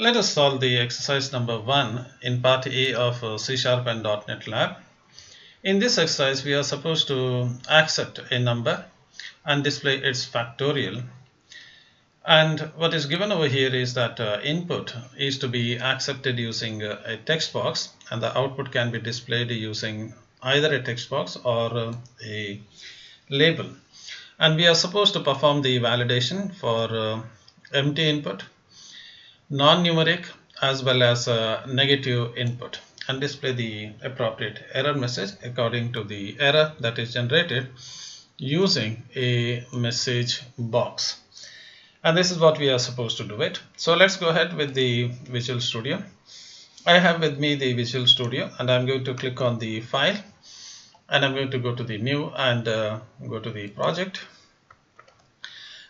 Let us solve the exercise number 1 in part A of C# and .NET Lab. In this exercise, we are supposed to accept a number and display its factorial. And what is given over here is that input is to be accepted using a text box, and the output can be displayed using either a text box or a label. And we are supposed to perform the validation for empty input, non-numeric as well as negative input, and display the appropriate error message according to the error that is generated using a message box. And this is what we are supposed to do it. So let's go ahead with the Visual Studio. I have with me the Visual Studio, and I'm going to click on the file, and I'm going to go to the new and go to the project.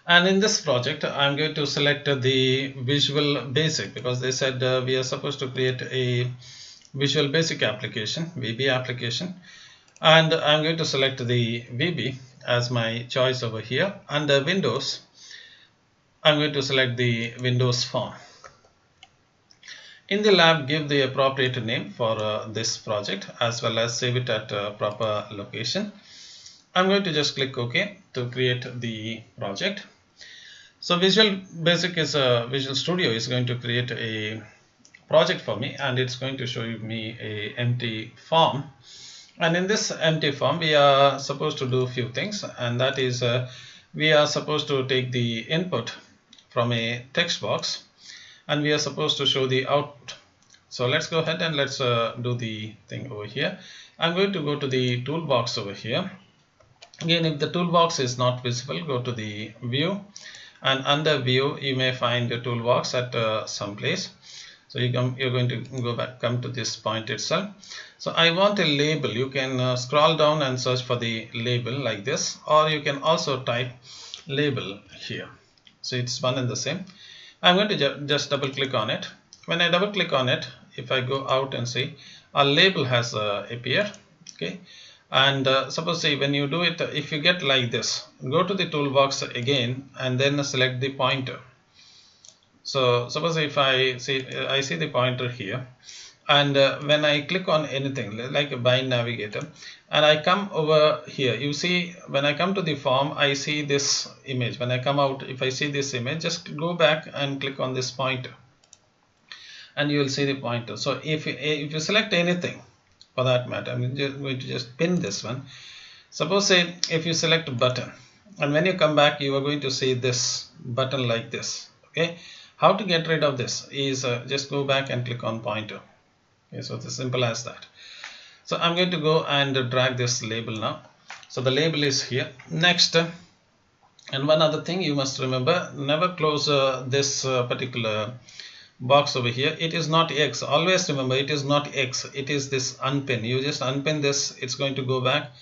And in this project, I'm going to select the Visual Basic, because they said we are supposed to create a Visual Basic application, VB application. And I'm going to select the VB as my choice over here. Under Windows, I'm going to select the Windows form. In the lab, give the appropriate name for this project as well as save it at a proper location. I'm going to just click OK to create the project. So Visual Basic is Visual Studio is going to create a project for me, and it's going to show me a empty form. And in this empty form, we are supposed to do a few things, and that is we are supposed to take the input from a text box, and we are supposed to show the output. So let's go ahead and let's do the thing over here. I'm going to go to the toolbox over here. Again, if the toolbox is not visible, go to the view, and under view you may find the toolbox at some place. So you're going to come to this point itself. So I want a label. You can scroll down and search for the label like this, or you can also type label here. So it's one and the same. I'm going to just double click on it. When I double click on it, if I go out and see, a label has appeared. Okay. And suppose say when you do it, if you get like this, go to the toolbox again and then select the pointer. So suppose if I see the pointer here, and when I click on anything like a bind navigator, and I come over here, you see when I come to the form, I see this image. When I come out, if I see this image, just go back and click on this pointer, and you will see the pointer. So if you select anything, for that matter, I'm going to just pin this one. Suppose say if you select button, and when you come back, you are going to see this button like this. Okay, how to get rid of this is just go back and click on pointer. Okay, so it's as simple as that. So I'm going to go and drag this label now. So the label is here. Next, and one other thing you must remember, never close this particular box over here. It is not X. Always remember, it is not X. It is this unpin. You just unpin this. It's going to go back.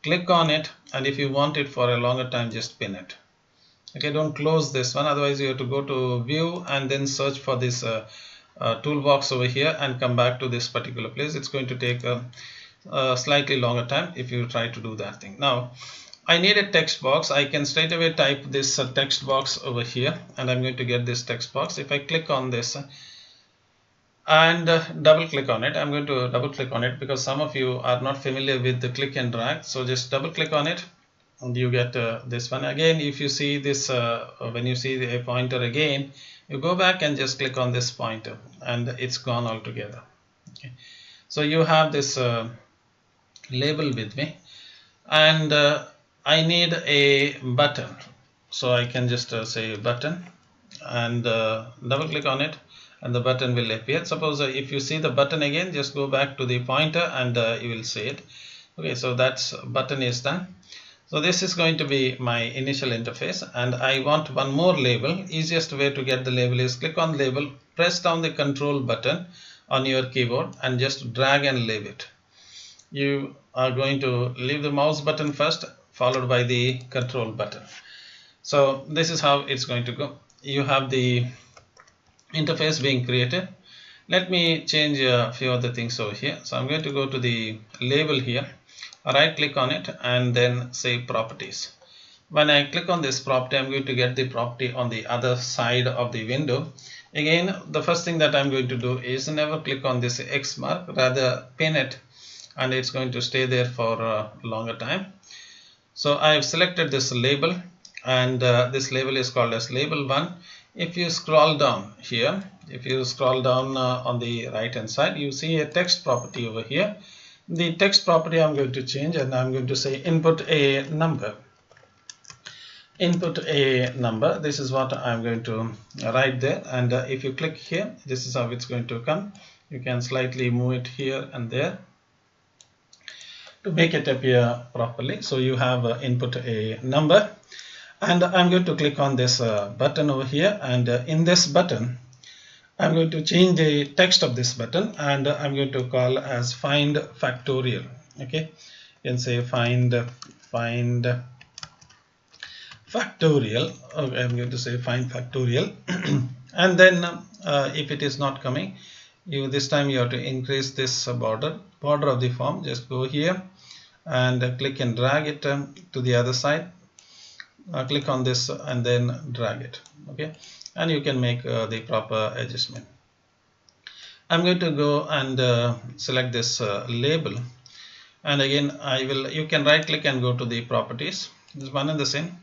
Click on it, and if you want it for a longer time, just pin it. Okay, don't close this one. Otherwise, you have to go to view and then search for this toolbox over here and come back to this particular place. It's going to take a slightly longer time if you try to do that thing. Now, I need a text box. I can straight away type this text box over here, and I'm going to get this text box. If I click on this and double click on it, I'm going to double click on it because some of you are not familiar with the click and drag. So just double click on it, and you get this one. Again, if you see this, when you see a pointer again, you go back and just click on this pointer, and it's gone altogether. Okay. So you have this label with me, and I need a button. So I can just say button and double click on it, and the button will appear. Suppose if you see the button again, just go back to the pointer and you will see it. Okay, so that's button is done. So this is going to be my initial interface, and I want one more label. Easiest way to get the label is click on label, press down the control button on your keyboard and just drag and leave it. You are going to leave the mouse button first, followed by the control button. So this is how it's going to go. You have the interface being created. Let me change a few other things over here. So I'm going to go to the label here, right click on it, and then say properties. When I click on this property, I'm going to get the property on the other side of the window. Again, the first thing that I'm going to do is never click on this X mark, rather pin it, and it's going to stay there for a longer time. So I have selected this label, and this label is called as label 1. If you scroll down here, if you scroll down on the right hand side, you see a text property over here. The text property I'm going to change, and I'm going to say input a number. Input a number. This is what I'm going to write there, and if you click here, this is how it's going to come. You can slightly move it here and there to make it appear properly. So you have input a number, and I'm going to click on this button over here, and in this button I'm going to change the text of this button, and I'm going to call as find factorial. Okay, you can say find factorial. Okay, I'm going to say find factorial and then if it is not coming, this time you have to increase this border of the form. Just go here and click and drag it to the other side. Click on this and then drag it. Okay, and you can make the proper adjustment. I'm going to go and select this label, and again you can right click and go to the properties. It's one and the same.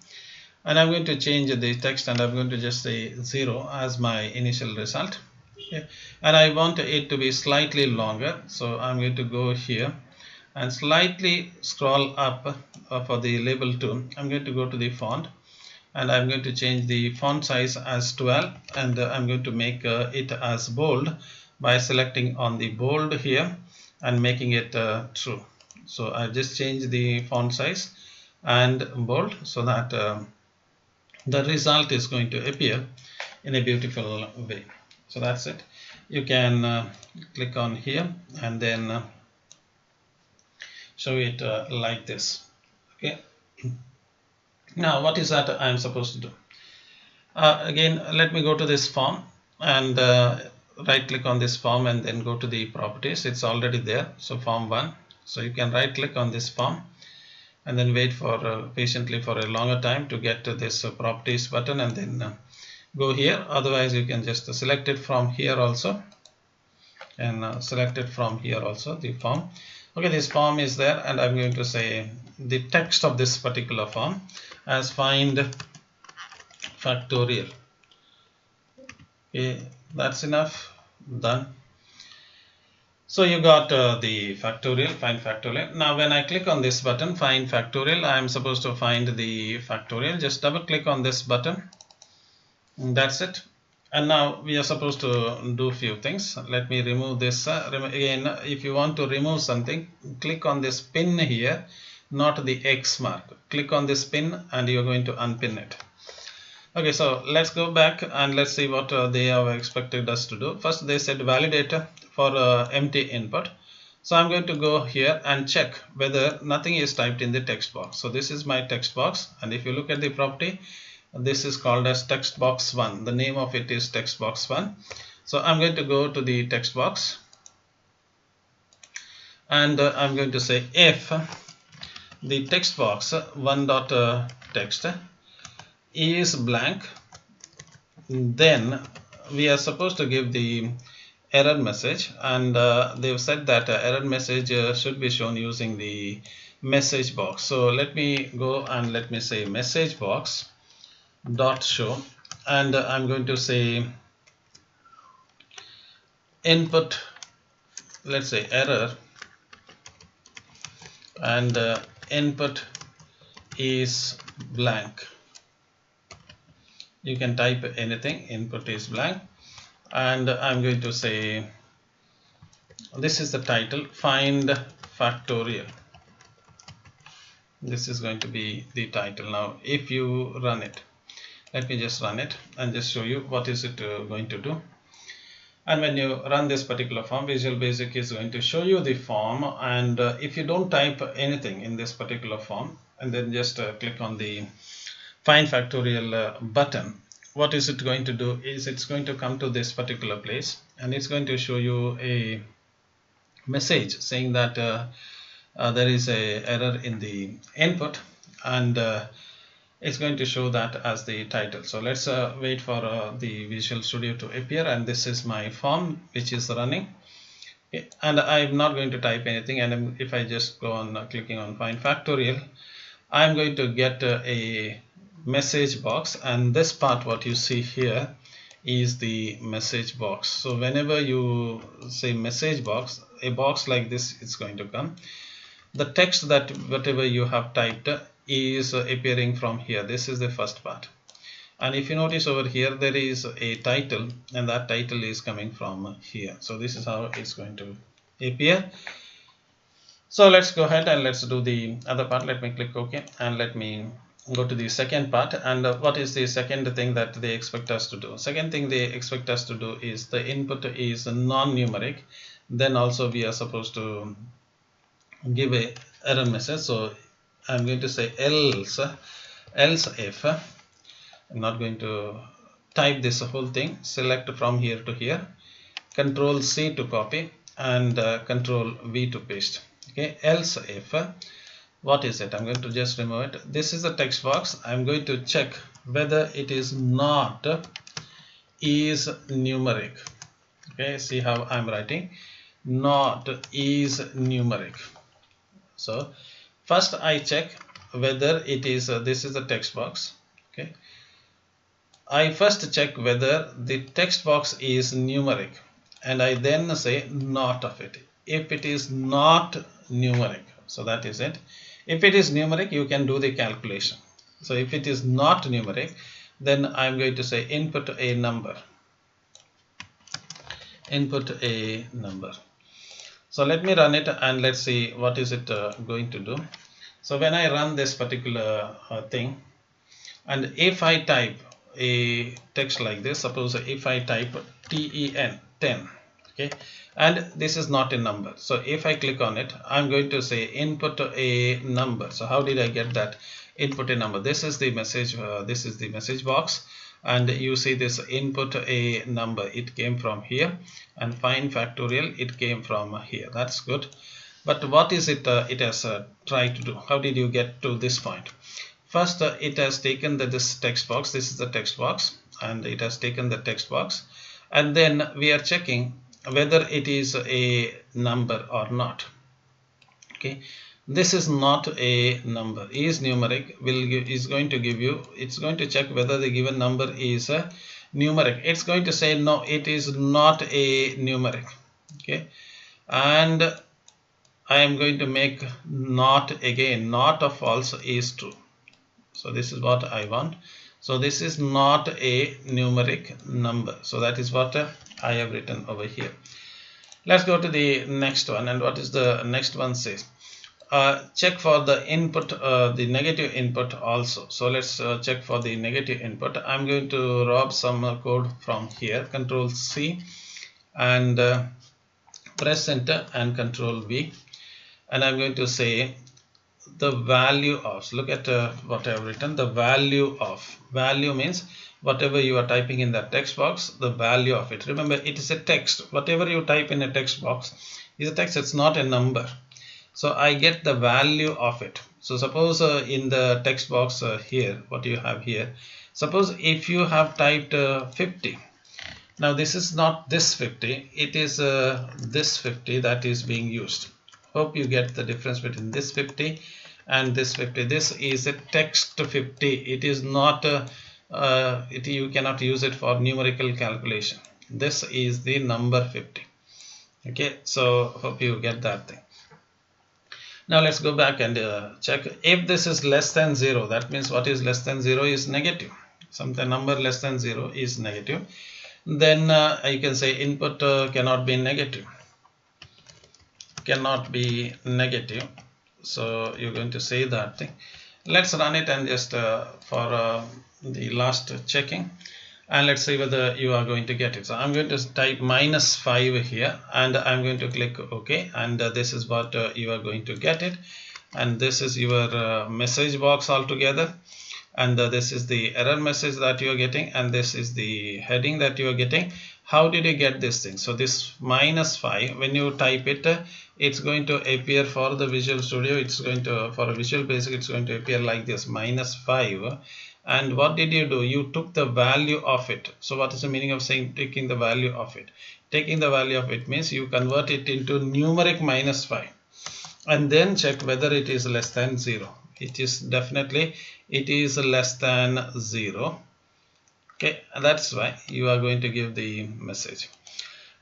And I'm going to change the text, and I'm going to just say 0 as my initial result. Okay. And I want it to be slightly longer, so I'm going to go here and slightly scroll up for the label 2. I'm going to go to the font, and I'm going to change the font size as 12, and I'm going to make it as bold by selecting on the bold here and making it true. So I just changed the font size and bold so that the result is going to appear in a beautiful way. So that's it. You can click on here and then show it like this. Okay. Now what is that I am supposed to do? Again, let me go to this form and right click on this form and then go to the properties. It's already there. So form 1. So you can right click on this form and then wait for patiently for a longer time to get to this properties button, and then go here. Otherwise you can just select it from here also, and select it from here also, the form. Okay, this form is there, and I'm going to say the text of this particular form as find factorial. Okay, that's enough. Done. So you got the factorial, find factorial. Now when I click on this button, find factorial, I am supposed to find the factorial. Just double click on this button. That's it. And now we are supposed to do a few things. Let me remove this. Again, if you want to remove something, click on this pin here, not the X mark. Click on this pin and you're going to unpin it. Okay, so let's go back and let's see what they have expected us to do. First, they said validate for empty input. So I'm going to go here and check whether nothing is typed in the text box. So this is my text box, and if you look at the property, this is called as Textbox 1. The name of it is Textbox 1. So I'm going to go to the text box, and I'm going to say if the text box 1.text is blank, then we are supposed to give the error message, and they've said that error message should be shown using the message box. So let me go and let me say message box dot show, and I'm going to say input, let's say error, and input is blank. You can type anything, input is blank, and I'm going to say this is the title, find factorial. This is going to be the title. Now if you run it, let me just run it and just show you what is it going to do. And when you run this particular form, Visual Basic is going to show you the form, and if you don't type anything in this particular form and then just click on the find factorial button, what is it going to do is it's going to come to this particular place, and it's going to show you a message saying that there is a error in the input, and it's going to show that as the title. So let's wait for the Visual Studio to appear, and this is my form which is running. Okay. And I'm not going to type anything, and if I just go on clicking on find factorial, I'm going to get a message box, and this part what you see here is the message box. So whenever you say message box, a box like this is going to come. The text that whatever you have typed is appearing from here. This is the first part, and if you notice over here there is a title, and that title is coming from here. So this is how it's going to appear. So let's go ahead and let's do the other part. Let me click OK, and let me go to the second part. And what is the second thing that they expect us to do? Second thing they expect us to do is the input is non-numeric. Then also we are supposed to give a error message. So I'm going to say else if. I'm not going to type this whole thing. Select from here to here, Control C to copy, and Control V to paste. Okay, else if, what is it? I'm going to just remove it. This is the text box. I'm going to check whether it is not is numeric. Okay, see how I'm writing, not is numeric. So first I check whether it is this is the text box. Okay, I first check whether the text box is numeric, and I then say not of it. If it is not numeric, so that is it. If it is numeric, you can do the calculation. So if it is not numeric, then I'm going to say input a number. Input a number. So let me run it, and let's see what is it going to do. So when I run this particular thing, and if I type a text like this, suppose if I type ten, okay, and this is not a number. So if I click on it, I'm going to say input a number. So how did I get that input a number? This is the message. This is the message box, and you see this input a number. It came from here, and find factorial. It came from here. That's good. But what is it? It has tried to do. How did you get to this point? First, it has taken this text box. This is the text box, and it has taken the text box, and then we are checking whether it is a number or not. Okay, this is not a number. Is numeric is going to give you. It's going to check whether the given number is numeric. It's going to say no, it is not a numeric. Okay, and I am going to make not again. Not of false is true. So this is what I want. So this is not a numeric number. So that is what I have written over here. Let's go to the next one. And what is the next one says? Check for the input, the negative input also. So let's check for the negative input. I'm going to rob some code from here. Control C, and press enter, and Control V. And I'm going to say the value of, look at what I have written, the value of. Value means whatever you are typing in that text box, the value of it. Remember, it is a text. Whatever you type in a text box is a text. It's not a number. So I get the value of it. So suppose in the text box here, what you have here, suppose if you have typed 50. Now this is not this 50, it is this 50 that is being used. Hope you get the difference between this 50 and this 50. This is a text 50. It is not you cannot use it for numerical calculation. This is the number 50. Okay, so hope you get that thing. Now let's go back and check. If this is less than 0, that means what is less than 0 is negative. Some number less than 0 is negative. Then you can say input cannot be negative. Cannot be negative. So you're going to say that thing. Let's run it and just for the last checking, and let's see whether you are going to get it. So I'm going to type -5 here, and I'm going to click OK, and this is what you are going to get it, and this is your message box altogether. and this is the error message that you are getting, and this is the heading that you are getting. How did you get this thing? So this -5, when you type it, it's going to appear for the Visual Studio, it's going to, for a Visual Basic, it's going to appear like this, -5. And what did you do? You took the value of it. So what is the meaning of saying taking the value of it? Taking the value of it means you convert it into numeric -5 and then check whether it is less than 0. It is definitely, it is less than 0. Okay, that's why you are going to give the message.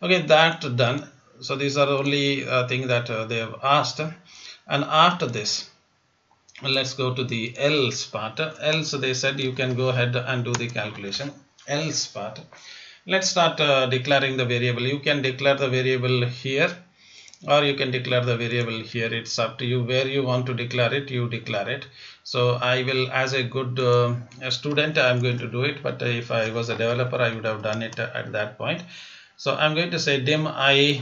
Okay, that done. So these are the only thing that they have asked. And after this, let's go to the else part. Else, they said you can go ahead and do the calculation. Else part. Let's start declaring the variable. You can declare the variable here, or you can declare the variable here. It's up to you where you want to declare it, you declare it. So I will, as a good student, I'm going to do it, but if I was a developer, I would have done it at that point. So I'm going to say dim I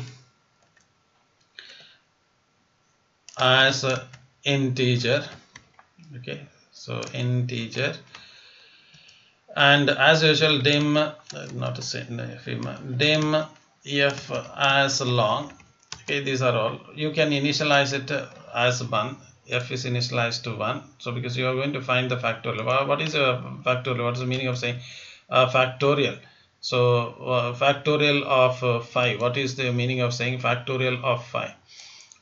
as integer. Okay, so integer, and as usual dim not a same dim f as long. Okay, these are all. You can initialize it as 1. F is initialized to 1. So because you are going to find the factorial. What is a factorial? What is the meaning of saying factorial? So factorial of 5. What is the meaning of saying factorial of 5?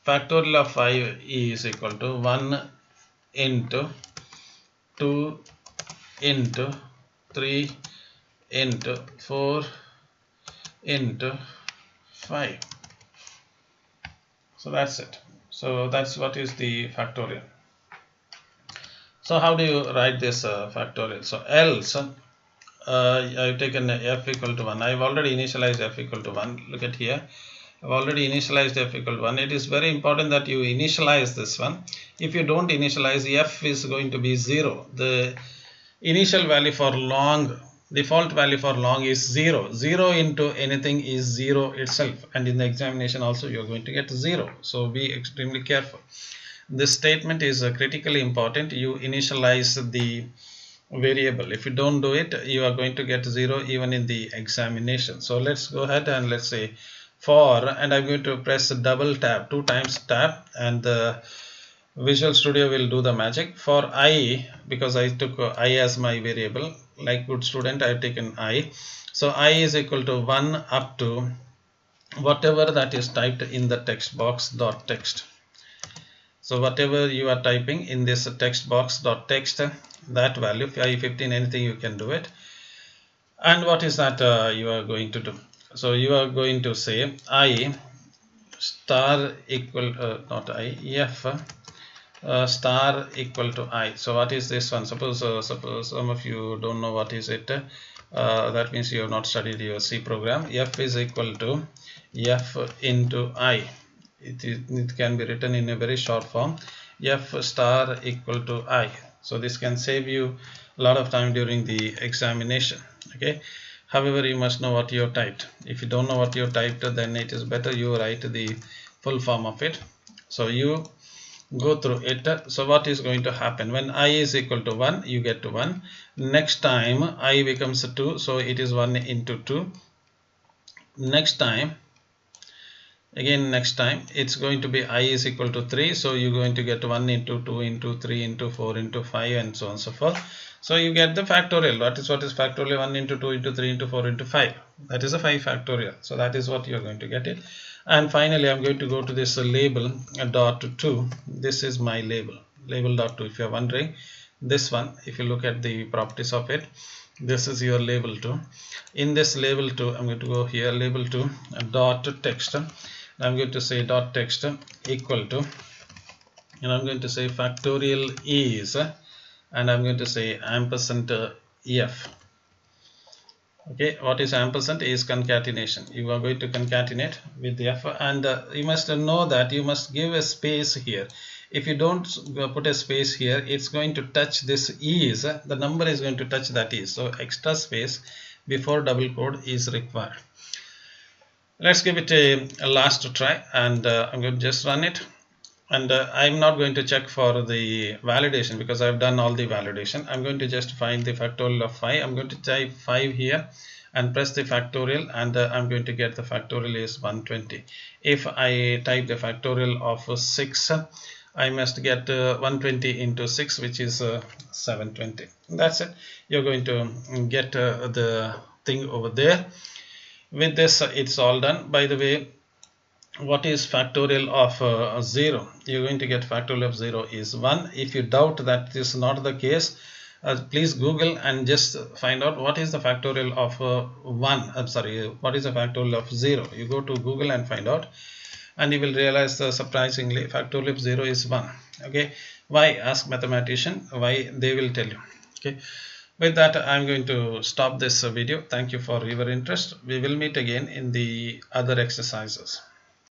Factorial of 5 is equal to 1 into 2 into 3 into 4 into 5. So that's it. So that's what is the factorial. So how do you write this factorial? So else I've taken f equal to 1. I've already initialized f equal to 1. Look at here. I've already initialized f equal to 1. It is very important that you initialize this one. If you don't initialize, f is going to be 0. The initial value for long, default value for long is 0. 0 into anything is 0 itself, and in the examination also you are going to get 0. So be extremely careful. This statement is critically important. You initialize the variable. If you don't do it, you are going to get 0 even in the examination. So let's go ahead and let's say for, and I'm going to press double tab, 2 times tab, and the Visual Studio will do the magic. For I, because I took I as my variable, like good student, I have taken I. So I is equal to 1 up to whatever that is typed in the text box dot text. So whatever you are typing in this text box dot text, that value, I15, anything you can do it. And what is that you are going to do? So you are going to say I star equal not I, f star equal to I. So what is this one? Suppose some of you don't know what is it. That means you have not studied your C program. F is equal to f into I. It can be written in a very short form. F star equal to I. So this can save you a lot of time during the examination. Okay. However, you must know what you have typed. If you don't know what you have typed, then it is better you write the full form of it. So you go through it. So what is going to happen? When I is equal to 1, you get to 1. Next time I becomes 2, so it is 1 into 2. Next time, again next time, it's going to be I is equal to 3, so you're going to get 1 into 2 into 3 into 4 into 5 and so on and so forth. So you get the factorial. What is factorial? 1 into 2 into 3 into 4 into 5. That is a 5 factorial. So that is what you are going to get it. And finally, I'm going to go to this label dot 2. This is my label dot 2. If you are wondering, this one, if you look at the properties of it, this is your label 2. In this label 2, I'm going to go here, label 2 dot text. I'm going to say dot text equal to, and I'm going to say factorial is, and I'm going to say ampersand f. Okay, what is ampersand? Is concatenation. You are going to concatenate with the f, and you must know that you must give a space here. If you don't put a space here, it's going to touch this is, the number is going to touch that is. So extra space before double quote is required. Let's give it a last try, and I'm going to just run it. and I'm not going to check for the validation because I've done all the validation. I'm going to just find the factorial of 5. I'm going to type 5 here and press the factorial, and I'm going to get the factorial is 120. If I type the factorial of 6, I must get 120 into 6, which is 720. That's it. You're going to get the thing over there. With this, it's all done. By the way, what is factorial of 0? You're going to get factorial of 0 is 1. If you doubt that is not the case, please Google and just find out what is the factorial of 1. I'm sorry, what is the factorial of 0? You go to Google and find out, and you will realize surprisingly factorial of 0 is 1. Okay, why? Ask mathematician why, they will tell you. Okay, with that, I'm going to stop this video. Thank you for your interest. We will meet again in the other exercises.